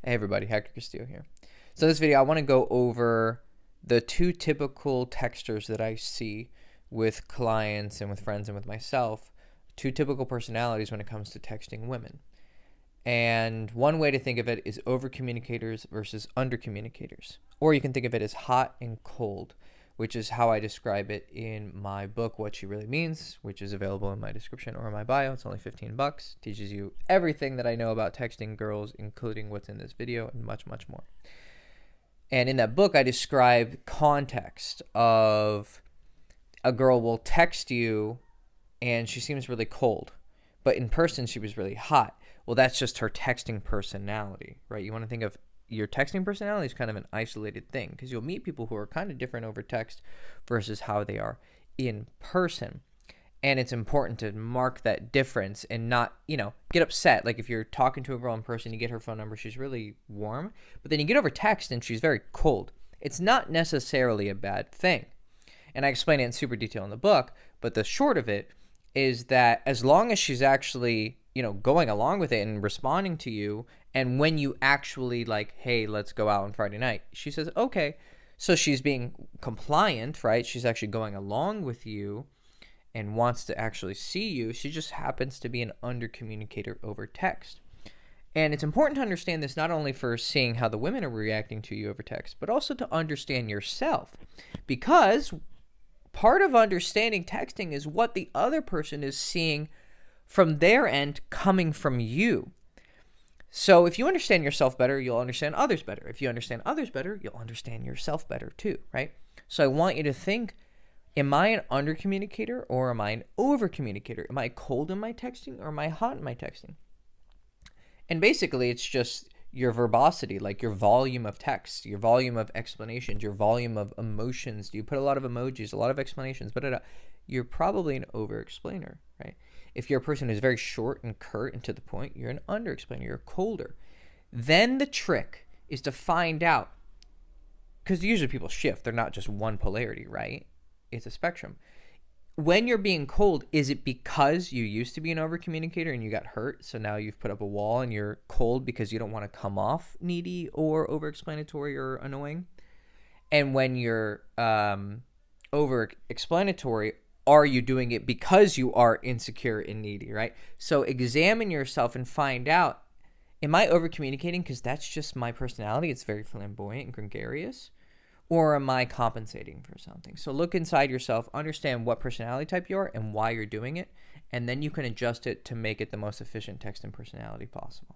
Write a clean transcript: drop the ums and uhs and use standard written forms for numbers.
Hey everybody, Hector Castillo here. So in this video, I want to go over the two typical texters that I see with clients and with friends and with myself, two typical personalities when it comes to texting women. And one way to think of it is over communicators versus under communicators. Or you can think of it as hot and cold, which is how I describe it in my book, What She Really Means, which is available in my description or in my bio. It's only $15. Teaches you everything that I know about texting girls, including what's in this video and much, much more. And in that book, I describe context of a girl will text you and she seems really cold, but in person she was really hot. Well, that's just her texting personality, right? You want to think of your texting personality is kind of an isolated thing because you'll meet people who are kind of different over text versus how they are in person. And it's important to mark that difference and not, get upset. Like if you're talking to a girl in person, you get her phone number, she's really warm, but then you get over text and she's very cold. It's not necessarily a bad thing. And I explain it in super detail in the book, but the short of it is that as long as she's actually going along with it and responding to you, and when you actually like, hey, let's go out on Friday night, she says, okay. So she's being compliant, right? She's actually going along with you and wants to actually see you. She just happens to be an under-communicator over text. And it's important to understand this not only for seeing how the women are reacting to you over text, but also to understand yourself. Because part of understanding texting is what the other person is seeing from their end coming from you. So if you understand yourself better, you'll understand others better. If you understand others better, you'll understand yourself better too, right? So I want you to think, am I an under communicator or am I an over communicator? Am I cold in my texting or am I hot in my texting? And basically it's just your verbosity, like your volume of text, your volume of explanations, your volume of emotions. Do you put a lot of emojis, a lot of explanations, but you're probably an over explainer, right? If you're a person who's very short and curt and to the point, you're an under explainer, you're colder. Then the trick is to find out, because usually people shift, they're not just one polarity, right? It's a spectrum. When you're being cold, is it because you used to be an over communicator and you got hurt, so now you've put up a wall and you're cold because you don't want to come off needy or over explanatory or annoying? And when you're over explanatory, are you doing it because you are insecure and needy, right? So examine yourself and find out, am I over communicating because that's just my personality? It's very flamboyant and gregarious. Or am I compensating for something? So look inside yourself, understand what personality type you are and why you're doing it, and then you can adjust it to make it the most efficient text and personality possible.